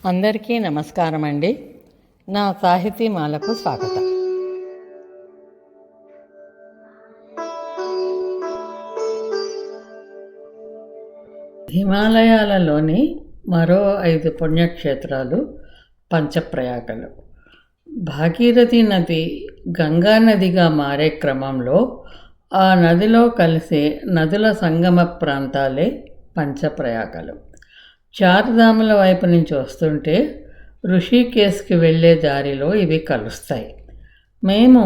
అందరికీ నమస్కారం అండి. నా సాహితీమాలకు స్వాగతం. హిమాలయాలలోని మరో 5 పుణ్యక్షేత్రాలు పంచప్రయాగలు. భాగీరథి నది గంగా నదిగా మారే క్రమంలో ఆ నదిలో కలిసే నదుల సంగమ ప్రాంతాలే పంచప్రయాగలు. చార్ధాముల వైపు నుంచి వస్తుంటే ఋషికేశ్కి వెళ్ళే దారిలో ఇవి కలుస్తాయి. మేము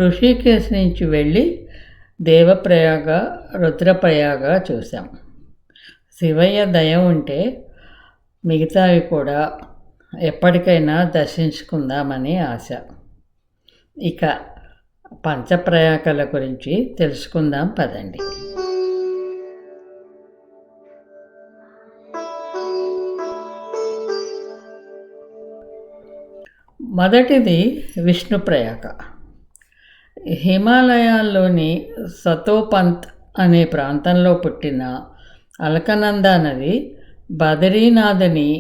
ఋషికేశ్ నుంచి వెళ్ళి దేవప్రయాగ, రుద్రప్రయాగ చూసాం. శివయ్య దయ ఉంటే మిగతావి కూడా ఎప్పటికైనా దర్శించుకుందామని ఆశ. ఇక పంచప్రయాగల గురించి తెలుసుకుందాం పదండి. మొదటిది విష్ణుప్రయాగ. హిమాలయాల్లోని సతోపంత్ అనే ప్రాంతంలో పుట్టిన అలకనందా నది బదరీనాథుని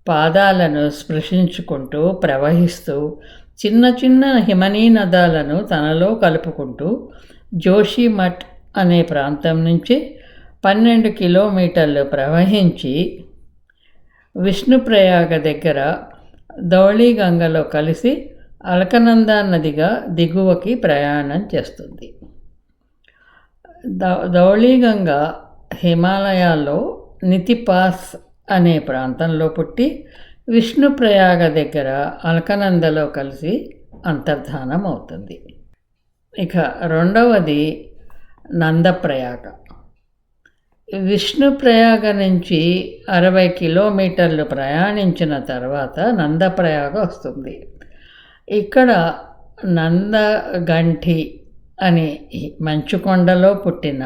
పాదాలను స్పృశించుకుంటూ ప్రవహిస్తూ చిన్న చిన్న హిమనీ నదాలను తనలో కలుపుకుంటూ జోషిమఠ్ అనే ప్రాంతం నుంచి 12 కిలోమీటర్లు ప్రవహించి విష్ణుప్రయాగ దగ్గర ధౌళీగంగలో కలిసి అలకనందా నదిగా దిగువకి ప్రయాణం చేస్తుంది. ధౌళీగంగ హిమాలయాల్లో నితిపాస్ అనే ప్రాంతంలో పుట్టి విష్ణుప్రయాగ దగ్గర అలకనందలో కలిసి అంతర్ధానం అవుతుంది. ఇక రెండవది నందప్రయాగ. విష్ణుప్రయాగ నుంచి 60 కిలోమీటర్లు ప్రయాణించిన తర్వాత నందప్రయాగ వస్తుంది. ఇక్కడ నందగంఠి అనే మంచుకొండలో పుట్టిన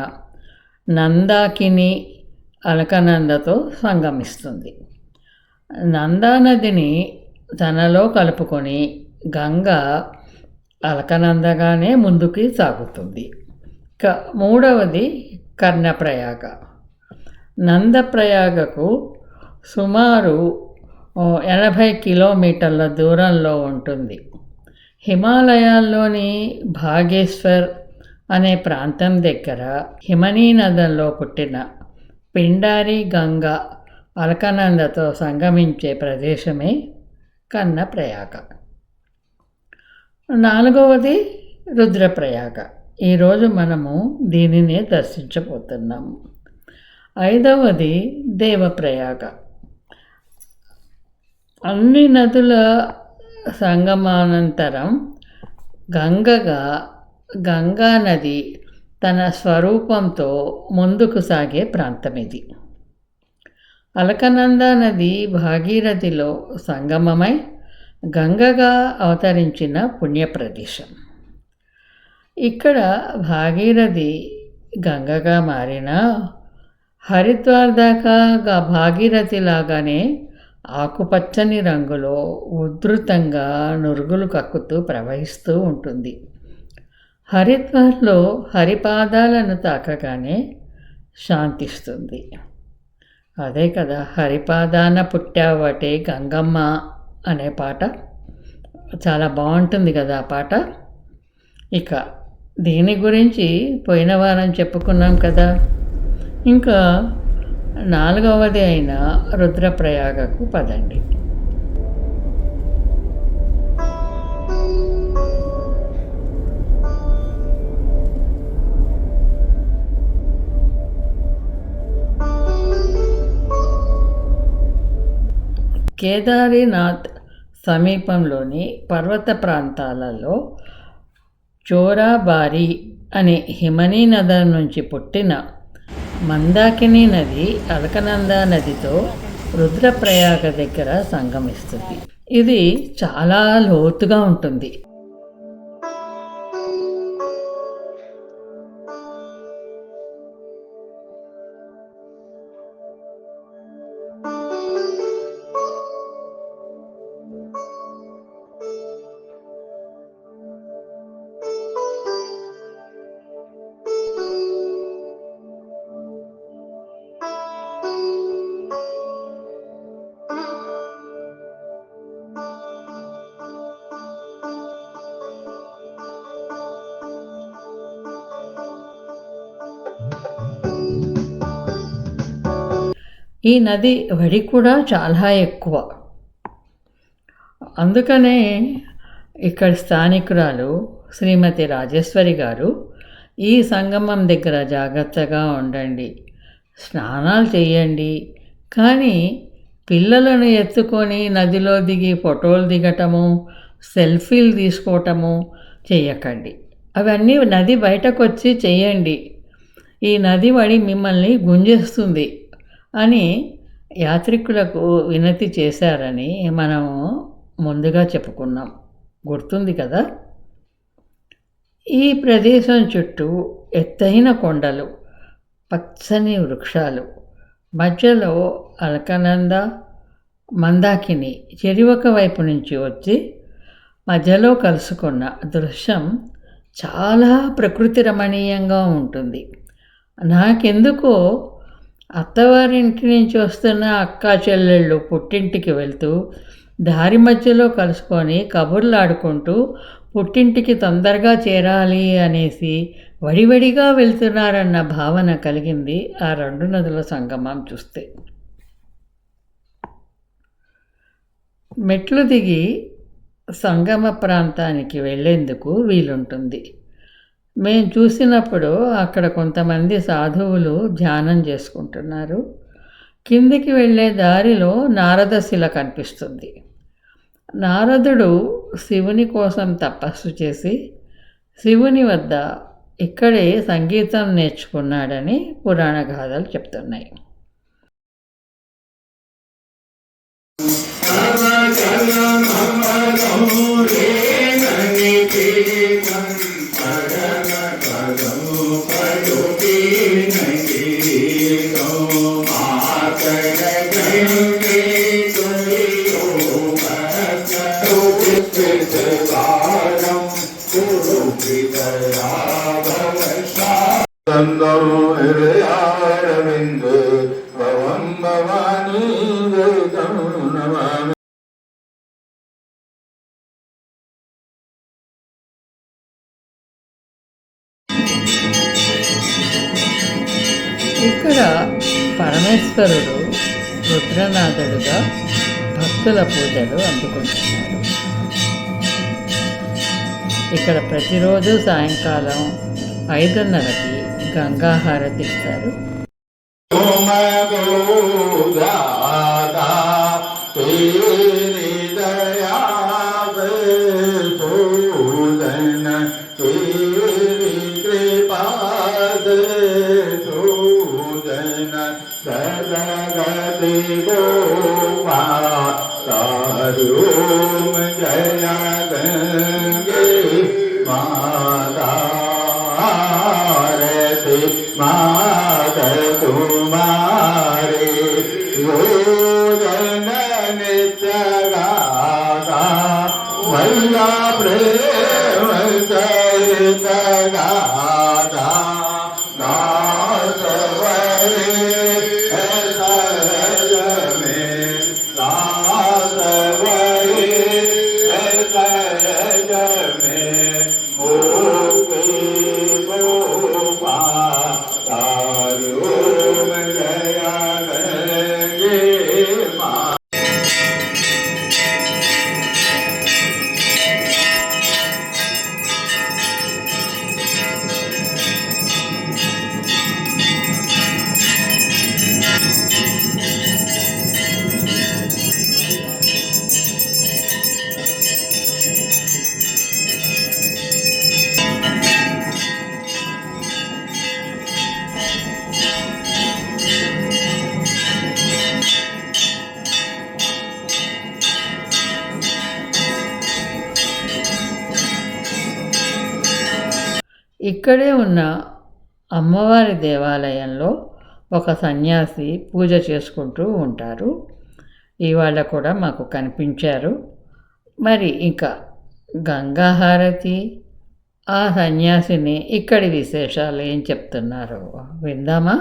నందాకిని అలకనందతో సంగమిస్తుంది. నందానదిని తనలో కలుపుకొని గంగ అలకనందగానే ముందుకి సాగుతుంది. ఇక మూడవది కర్ణప్రయాగ. నందప్రయాగకు సుమారు 80 కిలోమీటర్ల దూరంలో ఉంటుంది. హిమాలయాల్లోని భాగేశ్వర్ అనే ప్రాంతం దగ్గర హిమనీ నదంలో పుట్టిన పిండారి గంగ అలకనందతో సంగమించే ప్రదేశమే కర్ణప్రయాగ. నాలుగవది రుద్రప్రయాగ. ఈరోజు మనము దీనినే దర్శించబోతున్నాము. ఐదవది దేవప్రయాగ. అన్ని నదుల సంగమానంతరం గంగా నది తన స్వరూపంతో ముందుకు సాగే ప్రాంతం ఇది. అలకనందా నది భాగీరథిలో సంగమమై గంగగా అవతరించిన పుణ్యప్రదేశం. ఇక్కడ భాగీరథి గంగగా మారినా హరిద్వార్ దాకా భాగీరథి లాగానే ఆకుపచ్చని రంగులో ఉధృతంగా నురుగులు కక్కుతూ ప్రవహిస్తూ ఉంటుంది. హరిద్వార్లో హరిపాదాలను తాకగానే శాంతిస్తుంది. అదే కదా హరిపాదాన పుట్టావటే గంగమ్మ అనే పాట. చాలా బాగుంటుంది కదా ఆ పాట. ఇక దీని గురించి పోయిన వారం చెప్పుకున్నాం కదా. ఇంకా నాలుగవది అయిన రుద్రప్రయాగకు పదండి. కేదారీనాథ్ సమీపంలోని పర్వత ప్రాంతాలలో చోరాబారి అనే హిమనీ నది నుంచి పుట్టిన మందాకిని నది అలకనందా నదితో రుద్రప్రయాగ దగ్గర సంగమిస్తుంది. ఇది చాలా లోతుగా ఉంటుంది. ఈ నది వడి కూడా చాలా ఎక్కువ. అందుకనే ఇక్కడ స్థానికురాలు శ్రీమతి రాజేశ్వరి గారు, ఈ సంగమం దగ్గర జాగ్రత్తగా ఉండండి, స్నానాలు చేయండి, కానీ పిల్లలను ఎత్తుకొని నదిలో దిగి ఫోటోలు దిగటము, సెల్ఫీలు తీసుకోవటము చేయకండి. అవన్నీ నది బయటకు వచ్చి చేయండి, ఈ నది వడి మిమ్మల్ని గుంజేస్తుంది అని యాత్రికులకు వినతి చేశారని మనము ముందుగా చెప్పుకున్నాం, గుర్తుంది కదా. ఈ ప్రదేశం చుట్టూ ఎత్తైన కొండలు, పచ్చని వృక్షాలు, మధ్యలో అలకనంద మందాకిని చెరివొక వైపు నుంచి వచ్చి మధ్యలో కలుసుకున్న దృశ్యం చాలా ప్రకృతి రమణీయంగా ఉంటుంది. నాకెందుకో అత్తవారింటి నుంచి వస్తున్న అక్కా చెల్లెళ్ళు పుట్టింటికి వెళ్తూ దారి మధ్యలో కలుసుకొని కబుర్లాడుకుంటూ పుట్టింటికి తొందరగా చేరాలి అనేసి వడివడిగా వెళ్తున్నారన్న భావన కలిగింది ఆ రెండు నదుల సంగమం చూస్తే. మెట్లు దిగి సంగమ ప్రాంతానికి వెళ్ళేందుకు వీలుంటుంది. మేము చూసినప్పుడు అక్కడ కొంతమంది సాధువులు ధ్యానం చేసుకుంటున్నారు. కిందికి వెళ్ళే దారిలో నారదశిల కనిపిస్తుంది. నారదుడు శివుని కోసం తపస్సు చేసి శివుని వద్ద ఇక్కడే సంగీతం నేర్చుకున్నాడని పురాణ గాథలు చెప్తున్నాయి. ఇక్కడ పరమేశ్వరుడు రుద్రనాథుడుగా భక్తుల పూజలు అందుకుంటున్నాడు. ఇక్కడ ప్రతిరోజు సాయంకాలం 5:30కి గంగా హారతి ఇస్తారు. ఇక్కడే ఉన్న అమ్మవారి దేవాలయంలో ఒక సన్యాసి పూజ చేసుకుంటూ ఉంటారు. ఇవాళ కూడా మాకు కనిపించారు. మరి ఇంకా గంగా హారతి, ఆ సన్యాసిని, ఇక్కడి విశేషాలు ఏం చెప్తున్నారో విందామా?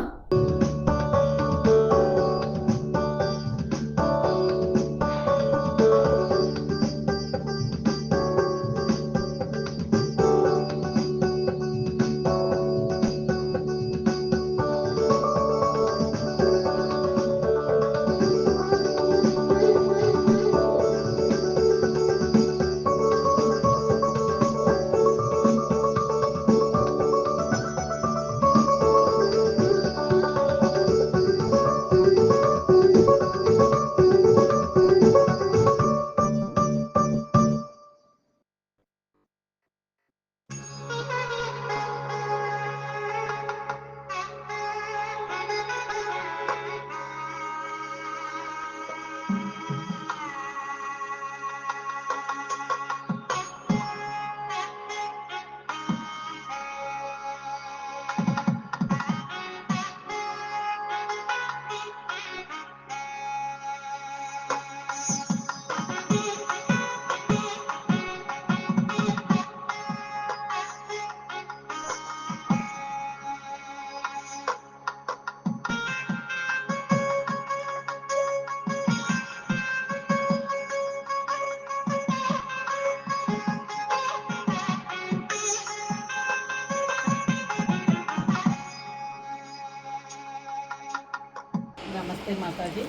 नमस्ते माता जी।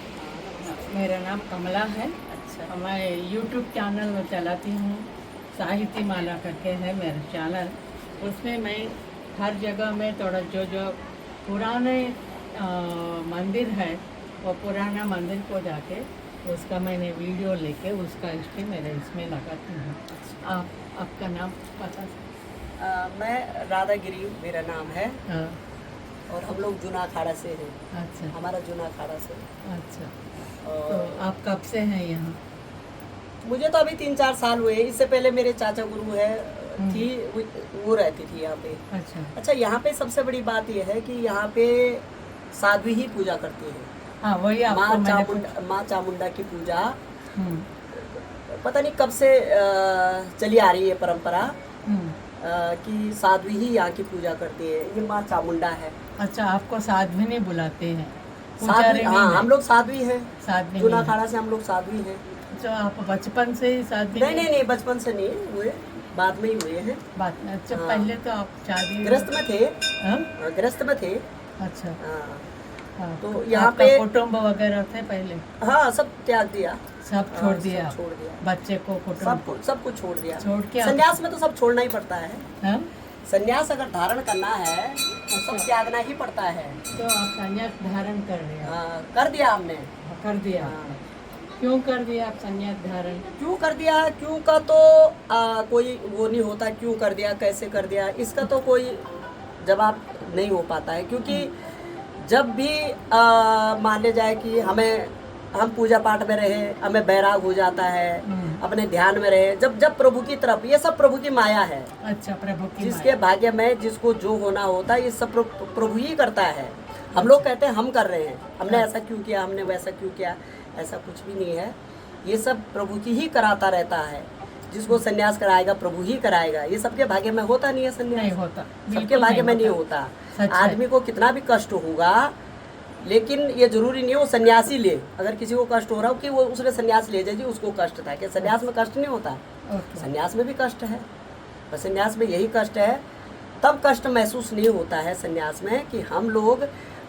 मेरा नाम कमला है। अच्छा। मैं यूट्यूब चैनल चलाती हूँ, साहित्य माला करके है मेरा चैनल। उसमें मैं हर जगह में थोड़ा जो जो पुराने मंदिर है वो पुराना मंदिर को जाके उसका मैंने वीडियो लेके उसका हिस्ट्री मेरे इसमें लगाती हूँ। आपका नाम पता? मैं राधागिरी मेरा नाम है। हाँ। और हम लोग जूना अखाड़ा से हैं। अच्छा हमारा जूना अखाड़ा से। अच्छा। और तो आप कब से हैं यहाँ? मुझे तो अभी 3-4 साल हुए। इससे पहले मेरे चाचा गुरु है थी, वो रहती थी यहाँ पे। अच्छा अच्छा, यहाँ पे सबसे बड़ी बात यह है कि यहाँ पे साध्वी ही पूजा करती है। हाँ, वही आपको मैंने माँ चामुंडा की पूजा हम्म, पता नहीं कब से चली आ रही है परंपरा, हम्म। कि साध्वी ही यहाँ की पूजा करती है। ये माँ चामुंडा है। अच्छा, आपको साध्वी नहीं बुलाते हैं? साध्वी, पुजारी हाँ, नहीं हम लोग साध्वी हैं। साध्वी जूना नहीं है। अखाड़ा से हम लोग साध्वी हैं। जो आप बचपन से ही साध्वी नहीं, बचपन से नहीं हुए, बाद में ही हुए हैं। बात में? अच्छा, हाँ। पहले तो आप शादी गृहस्थ में थे। हाँ? गृहस्थ में थे। अच्छा हाँ। हाँ। तो यहाँ आपका पे कुटुंब वगैरह थे पहले? हाँ, सब त्याग दिया। सब छोड़ दिया? सब छोड़ दिया। बच्चे को कुटुंब सब कुछ छोड़ दिया। छोड़ के संन्यास में तो सब छोड़ना ही पड़ता है। हाँ? संन्यास अगर धारण करना है तो सब त्यागना ही पड़ता है। तो आप संन्यास धारण कर रहे हैं? हाँ, कर दिया हमने। कर दिया? हाँ। क्यों कर दिया आप संन्यास धारण? क्यों कर दिया? क्यों का तो कोई वो नहीं होता, क्यों कर दिया, कैसे कर दिया, इसका तो कोई जवाब नहीं हो पाता है। क्योंकि जब भी मान ले जाए कि हम पूजा पाठ में रहे, हमें बैराग हो जाता है, अपने ध्यान में रहे, जब प्रभु की तरफ, ये सब प्रभु की माया है। अच्छा, प्रभु की जिसके भाग्य में जिसको जो होना होता है, ये सब प्रभु ही करता है। हम लोग कहते हैं हम कर रहे हैं, हमने ऐसा क्यों किया, हमने वैसा क्यों किया, ऐसा कुछ भी नहीं है। ये सब प्रभु की ही कराता रहता है। जिसको संन्यास कराएगा प्रभु ही कराएगा। ये सबके भाग्य में होता नहीं है संन्यास। नहीं होता, सबके भाग्य में नहीं होता। आदमी को कितना भी कष्ट होगा, लेकिन ये जरूरी नहीं है वो सन्यासी ले। अगर किसी को कष्ट हो रहा हो कि वो उसने सन्यास ले जाए जी, उसको कष्ट था, कि सन्यास में कष्ट नहीं होता। सन्यास में भी कष्ट है, बस सन्यास में यही कष्ट है। तब कष्ट महसूस नहीं होता है सन्यास में कि हम लोग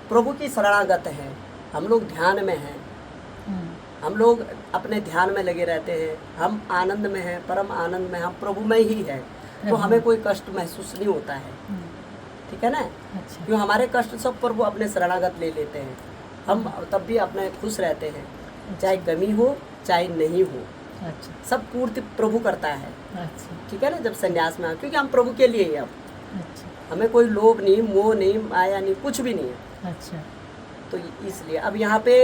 प्रभु की शरणागत हैं, हम लोग ध्यान में हैं, हम लोग अपने ध्यान में लगे रहते हैं, हम आनंद में हैं, परम आनंद में, हम प्रभु में ही है। तो हमें कोई कष्ट महसूस नहीं होता है। ठीक है ना? अच्छा। क्यों? हमारे कष्ट सब प्रभु अपने शरणागत ले लेते हैं। हम तब भी अपने खुश रहते हैं, चाहे गमी हो चाहे नहीं हो। अच्छा। सब पूर्ति प्रभु करता है। अच्छा। ठीक है ना? जब संन्यास में, क्योंकि हम प्रभु के लिए ही अब, अच्छा। हमें कोई लोभ नहीं, मोह नहीं, माया नहीं, कुछ भी नहीं है। अच्छा। तो इसलिए अब यहाँ पे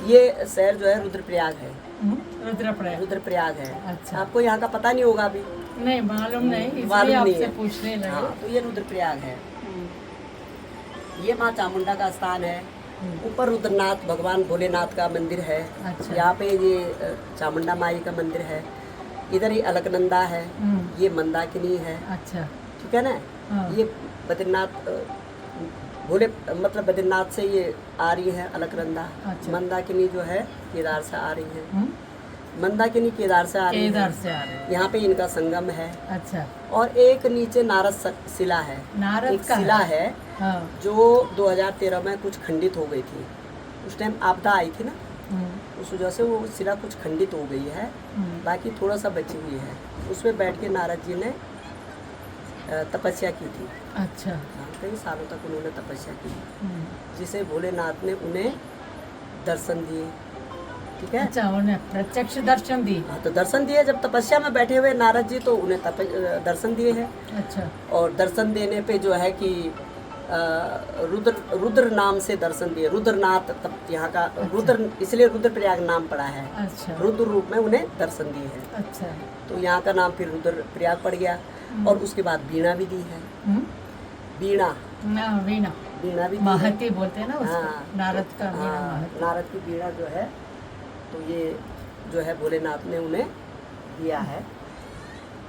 ये शहर जो है रुद्रप्रयाग है। रुद्रप्रयाग है। अच्छा। आपको यहाँ का पता नहीं होगा अभी? नहीं, मालूम नहीं, मालूम इसलिए नहीं आपसे है। पूछने लगे। हाँ, तो ये रुद्रप्रयाग है। ये माँ चामुंडा का स्थान है। ऊपर रुद्रनाथ भगवान भोलेनाथ का मंदिर है। अच्छा। यहाँ पे ये चामुंडा माई का मंदिर है। इधर ही अलकनंदा है, ये मंदाकिनी है। अच्छा। ठीक है ना? हाँ। ये बद्रीनाथ भोले मतलब बद्रीनाथ से ये आ रही है अलकनंदा। अच्छा। मंदाकिनी जो है केदार से आ रही है। मंदाकिनी केदार से आ रही है। यहाँ पे इनका संगम है। अच्छा। और एक नीचे नारद शिला है। नारद एक का शिला है हाँ। जो 2013 में कुछ खंडित हो गई थी। उस टाइम आपदा आई थी ना, उस वजह से वो शिला कुछ खंडित हो गई है। बाकी थोड़ा सा बची हुई है। उसमें बैठ के नारद जी ने तपस्या की थी। अच्छा। कई सालों तक उन्होंने तपस्या की, जिसे भोलेनाथ ने उन्हें दर्शन दिए। ठीक है? अच्छा, उन्हें प्रत्यक्ष दर्शन दिए? हाँ, तो दर्शन दिए। जब तपस्या में बैठे हुए नारद जी, तो उन्हें दर्शन दिए हैं। अच्छा। और दर्शन देने पे जो है कि रुद्र नाम से दर्शन दिए। रुद्रनाथ यहाँ का। अच्छा। रुद्र, इसलिए रुद्रप्रयाग नाम पड़ा है। अच्छा। रुद्र रूप में उन्हें दर्शन दिए हैं। अच्छा। तो यहाँ का नाम फिर रुद्रप्रयाग पड़ गया। और उसके बाद वीणा भी दी है। वीणा वीणा वीणा भी महती बोलते हैं ना उसको। हाँ, नारद का वीणा हाँ, महती। नारद की वीणा जो है, तो ये जो है भोलेनाथ ने उन्हें दिया है।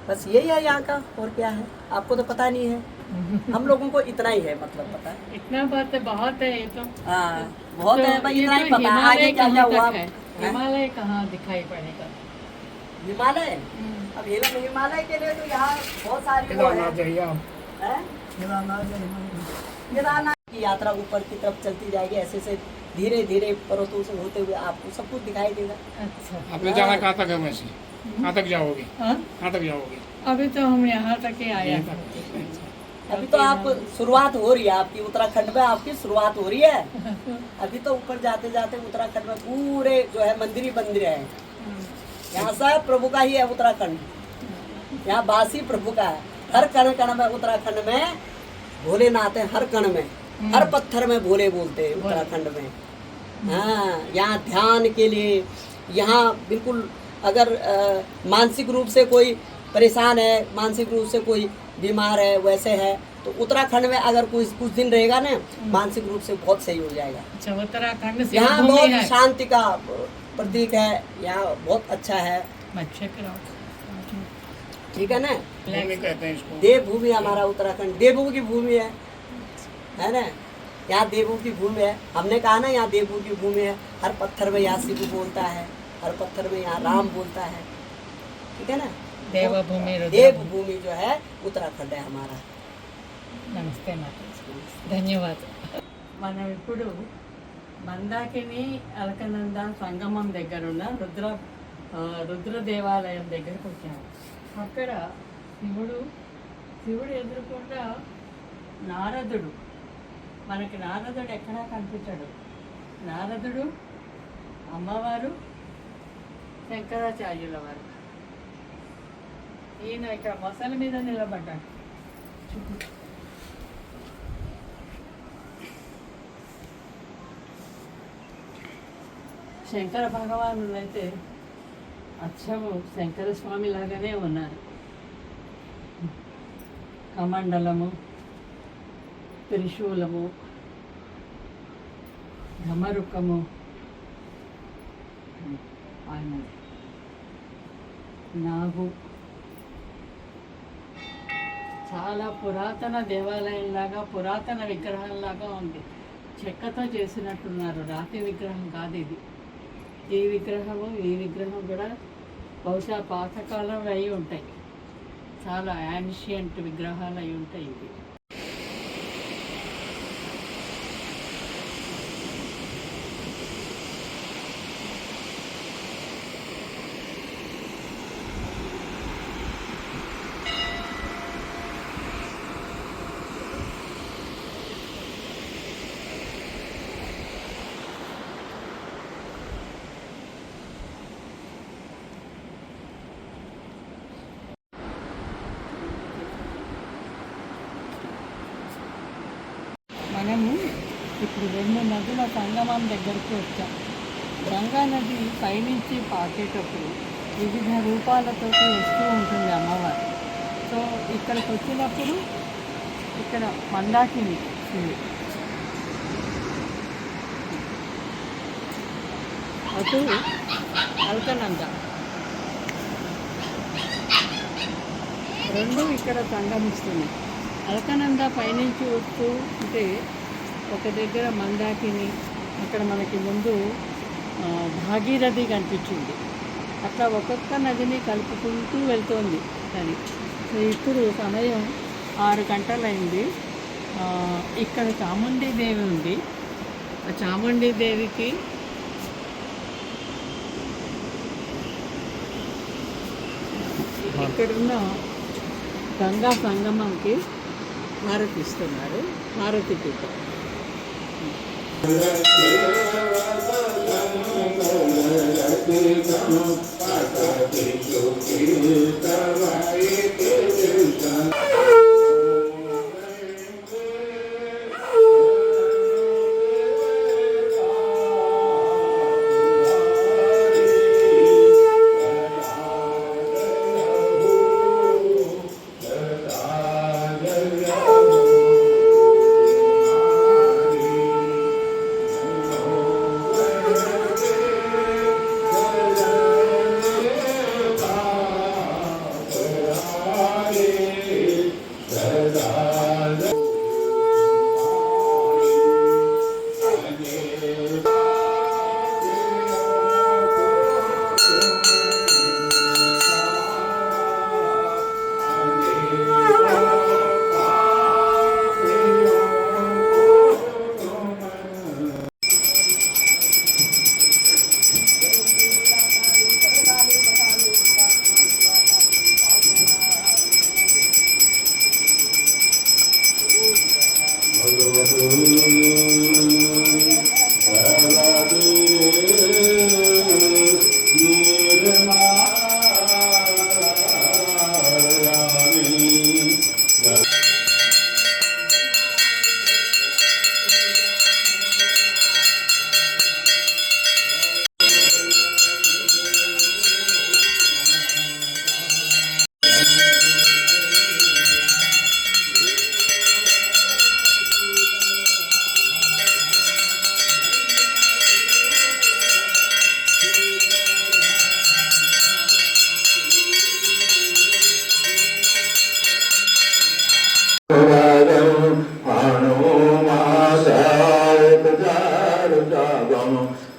बस यही है यहाँ का, और क्या है आपको तो पता नहीं है। हम लोगों को इतना ही है, मतलब पता है। इतना बात है, बहुत है ये तो। हाँ, बहुत है भाई, ये इतना ही तो पता है। आगे क्या क्या हुआ। हिमालय कहाँ दिखाई पड़ेगा? हिमालय, अब हिमालय के लिए तो यहाँ बहुत सारी वो है। केदारनाथ की यात्रा ऊपर की तरफ चलती जाएगी। ऐसे ऐसे धीरे धीरे पर्वतों से होते हुए आपको सब कुछ दिखाई देगा। अच्छा आपने जाना कहाँ तक है वैसे? कहाँ तक जाओगे? हाँ कहाँ तक जाओगे? अभी तो हम यहाँ तक ही आए हैं। अभी तो आप शुरुआत हो रही है आपकी, उत्तराखंड में आपकी शुरुआत हो रही है। अभी तो ऊपर जाते जाते उत्तराखंड में पूरे जो है मंदिर ही मंदिर है। यहाँ सब प्रभु का ही है उत्तराखंड, यहाँ बासी प्रभु का है। हर कण कण में उत्तराखंड में भोलेनाथ है, हर कण में, हर पत्थर में भोले बोलते हैं उत्तराखंड में। हाँ, यहाँ ध्यान के लिए, यहाँ बिल्कुल अगर मानसिक रूप से कोई परेशान है, मानसिक रूप से कोई बीमार है, वैसे है तो उत्तराखंड में अगर कुछ दिन रहेगा ना, मानसिक रूप से बहुत सही हो जाएगा। अच्छा उत्तराखंड से यहाँ भूमि बहुत है। शांति का प्रतीक है, यहाँ बहुत अच्छा है। अच्छा कराओ। ठीक है ना, भूमि कहते हैं इसको। देवभूमि हमारा उत्तराखंड देवों की भूमि है ना। यहाँ देवों की भूमि है, हमने कहा ना यहाँ देवों की भूमि है। हर पत्थर में यहाँ शिव बोलता है, हर पत्थर में यहाँ राम बोलता है। ठीक है ना, देवभूमि देवभूमि जो है उत्तराखंड है हमारा। నమస్తే మాత ధన్యవాదాలు. మనం ఇప్పుడు మందాకిని అలకనంద సంగమం దగ్గర ఉన్న రుద్ర దేవాలయం దగ్గరకు వచ్చాము. అక్కడ శివుడు ఎదురుకుండా నారదుడు, మనకి నారదుడు ఎక్కడా కనిపించాడు. నారదుడు, అమ్మవారు, శంకరాచార్యుల వారు. ఈయన ఇక్కడ మొసల మీద నిలబడ్డాడు. శంకర భగవానుడు అయితే అచ్చము శంకర స్వామి లాగానే ఉన్నారు. కమండలము, త్రిశూలము, ధమరుకము ఆయన నాగు. చాలా పురాతన దేవాలయంలాగా, పురాతన విగ్రహంలాగా ఉంది. చెక్కతో చేసినట్టున్నారు, రాతి విగ్రహం కాదు ఇది. ఈ విగ్రహం కూడా బహుశా పాతకాలం అయి ఉంటాయి. చాలా యాన్షియంట్ విగ్రహాలు అయి ఉంటాయి ఇవి. మనము ఇప్పుడు రెండు నదుల సంగమం దగ్గరికి వచ్చాం. గంగా నది పైనుంచి పాకేటప్పుడు వివిధ రూపాలతో వస్తూ ఉంటుంది అమ్మవారు. సో ఇక్కడికి వచ్చినప్పుడు ఇక్కడ మందాకిని శివుడు, అటు అల్కనంద, రెండు ఇక్కడ సంగమిస్తున్నాయి. అల్కనంద పైనుంచి వస్తూ ఉంటే ఒక దగ్గర మందాకిని, అక్కడ మనకి ముందు భాగీరథి కనిపించింది. అట్లా ఒక్కొక్క నదిని కలుపుకుంటూ వెళ్తోంది అది. సో ఇప్పుడు సమయం 6 గంటలైంది. ఇక్కడ చాముండీదేవి ఉంది. ఆ చాముండీదేవికి ఇక్కడున్న గంగా సంగమంకి హారతి ఇస్తున్నారు. హారతి పీఠం.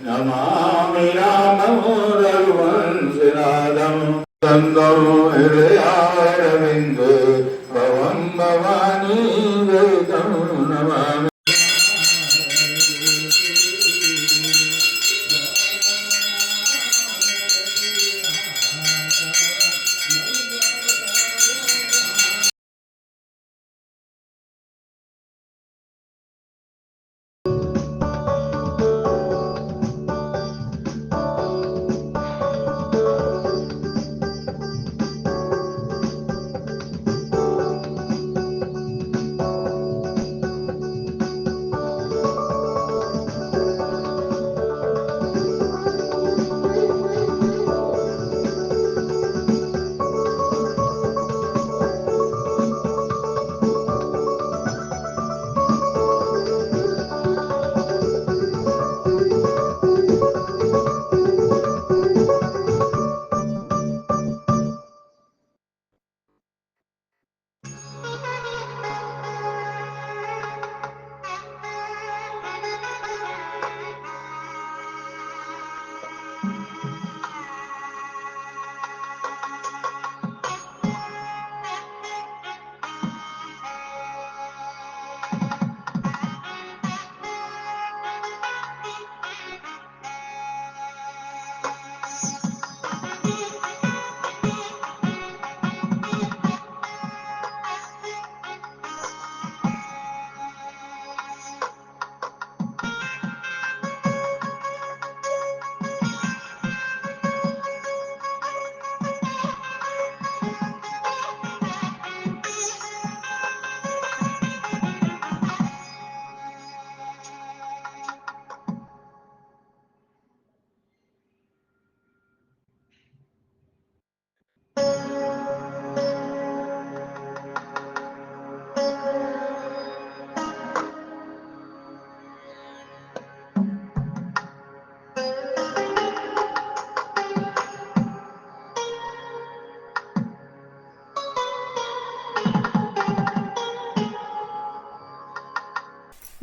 नमामि रामं रघुवंशनाथं तन्दं हृदयारविन्दे भवं भवानी वेदं नमामि।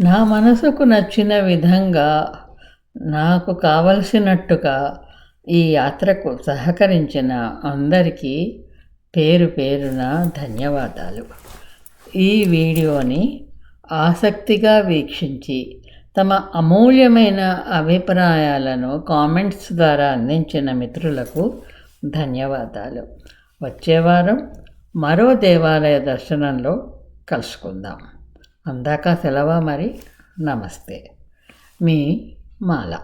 నా మనసుకు నచ్చిన విధంగా నాకు కావలసినట్టుగా ఈ యాత్రకు సహకరించిన అందరికీ పేరు పేరున ధన్యవాదాలు. ఈ వీడియోని ఆసక్తిగా వీక్షించి తమ అమూల్యమైన అభిప్రాయాలను కామెంట్స్ ద్వారా అందించిన మిత్రులకు ధన్యవాదాలు. వచ్చే వారం మరో దేవాలయ దర్శనంలో కలుసుకుందాం. అందాక సెలవా మరి. నమస్తే. మీ మాల.